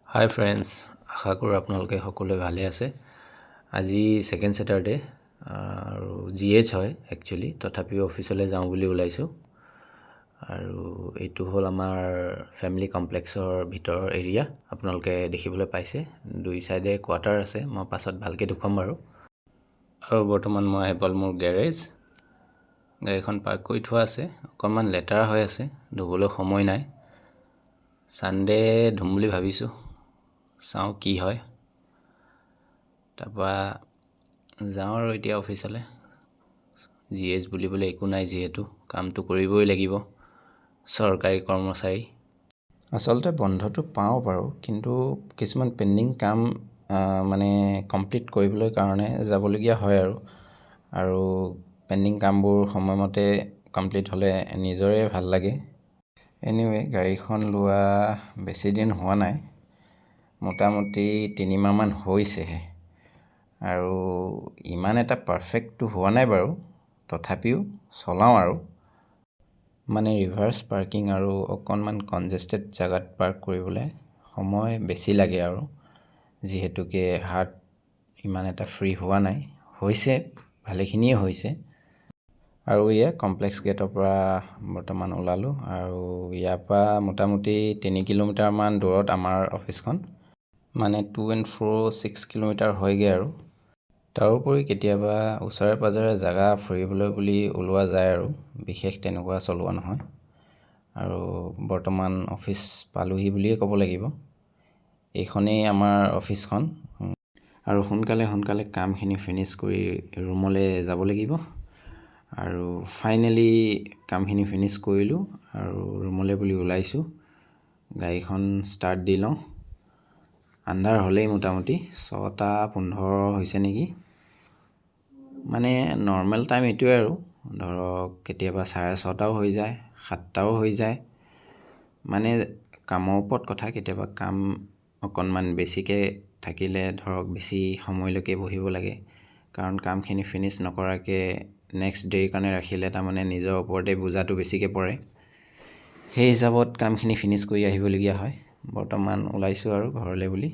হাই friends, আশা কৰোঁ আপোনালোকে সকলোৱে ভালে আছে। আজি ছেকেণ্ড ছেটাৰডে আৰু GH হয় একচুৱেলি, তথাপিও অফিচলৈ যাওঁ বুলি ওলাইছোঁ। আৰু এইটো হ'ল আমাৰ ফেমিলি কমপ্লেক্সৰ ভিতৰৰ এৰিয়া। আপোনালোকে দেখিবলৈ পাইছে দুই চাইডে কোৱাৰ্টাৰ আছে, মই পাছত ভালকৈ দেখুৱাম বাৰু। আৰু বৰ্তমান মই আহি পালোঁ মোৰ গেৰেজ। গাড়ীখন পাৰ্ক কৰি থোৱা আছে, অকণমান লেতেৰা হৈ আছে, ধুবলৈ সময় নাই। ছানডে ধুম বুলি ভাবিছোঁ, চাওঁ কি হয়। তাৰপৰা যাওঁ আৰু এতিয়া অফিচলৈ। GH বুলিবলৈ একো নাই, যিহেতু কামটো কৰিবই লাগিব, চৰকাৰী কৰ্মচাৰী। আচলতে বন্ধটো পাওঁ বাৰু, কিন্তু কিছুমান পেণ্ডিং কাম মানে কমপ্লিট কৰিবলৈ কাৰণে যাবলগীয়া হয় আৰু পেণ্ডিং কামবোৰ সময়মতে কমপ্লিট হ'লে নিজৰে ভাল লাগে। এনিৱে গাড়ীখন লোৱা বেছি দিন হোৱা নাই, মোটামুটি 3 মাহমান হৈছেহে। আৰু ইমান এটা পাৰফেক্টটো হোৱা নাই বাৰু, তথাপিও চলাওঁ আৰু। মানে ৰিভাৰ্ছ পাৰ্কিং আৰু অকণমান কনজেষ্টেড জেগাত পাৰ্ক কৰিবলৈ সময় বেছি লাগে আৰু, যিহেতুকে হাৰ্ট ইমান এটা ফ্ৰী হোৱা নাই। হৈছে, ভালেখিনিয়ে হৈছে। আৰু এয়া কমপ্লেক্স গেটৰ পৰা বৰ্তমান ওলালোঁ, আৰু ইয়াৰ পৰা মোটামুটি 3 কিলোমিটাৰমান দূৰত আমাৰ অফিচখন। মানে 2 and 4 6 কিলোমিটাৰ হয়গৈ আৰু। তাৰোপৰি কেতিয়াবা ওচৰে পাঁজৰে জেগা ফুৰিবলৈ বুলি ওলোৱা যায় আৰু, বিশেষ তেনেকুৱা চলোৱা নহয়। আৰু বৰ্তমান অফিচ পালোহি বুলিয়ে ক'ব লাগিব। এইখনেই আমাৰ অফিচখন। আৰু সোনকালে কামখিনি ফিনিছ কৰি ৰুমলৈ যাব লাগিব। আৰু ফাইনেলি কামখিনি ফিনিছ কৰিলোঁ আৰু ৰুমলৈ বুলি ওলাইছোঁ। গাড়ীখন ষ্টাৰ্ট দি লওঁ। আন্ধাৰ হ'লেই, মোটামুটি 6:15 হৈছে নেকি। মানে নৰ্মেল টাইম এইটোৱে আৰু, ধৰক কেতিয়াবা 6:30টাও হৈ যায়, 7টাও হৈ যায়। মানে কামৰ ওপৰত কথা, কেতিয়াবা কাম অকণমান বেছিকৈ থাকিলে ধৰক বেছি সময়লৈকে বহিব লাগে, কাৰণ কামখিনি ফিনিছ নকৰাকৈ নেক্সট ডে'ৰ কাৰণে ৰাখিলে তাৰমানে নিজৰ ওপৰতে বোজাটো বেছিকৈ পৰে। সেই হিচাপত কামখিনি ফিনিছ কৰি আহিবলগীয়া হয়। বৰ্তমান ওলাইছোঁ আৰু ঘৰলৈ বুলি।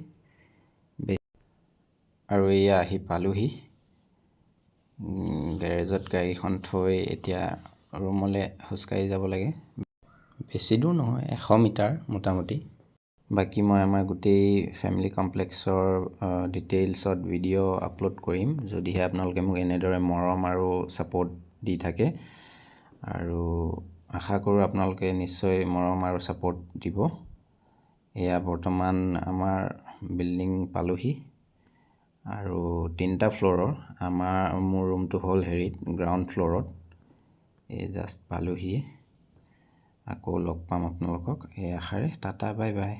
আৰু এয়া আহি পালোহি। গেৰেজত গাড়ীখন থৈ এতিয়া ৰুমলৈ খোজকাঢ়ি যাব লাগে। বেছি দূৰ নহয়, 100 মিটাৰ মোটামুটি। বাকী মই আমাৰ গোটেই ফেমিলি কমপ্লেক্সৰ ডিটেইলছত ভিডিঅ' আপলোড কৰিম, যদিহে আপোনালোকে মোক এনেদৰে মৰম আৰু ছাপোৰ্ট দি থাকে। আৰু আশা কৰোঁ আপোনালোকে নিশ্চয় মৰম আৰু ছাপোৰ্ট দিব। এয়া বৰ্তমান আমাৰ বিল্ডিং পালোহি, আৰু 3টা ফ্ল'ৰৰ। মোৰ ৰুমটো হ'ল গ্ৰাউণ্ড ফ্ল'ৰত। এই জাষ্ট পালোহি। আকৌ লগ পাম আপোনালোকক এই আশাৰে। Tata, bye bye.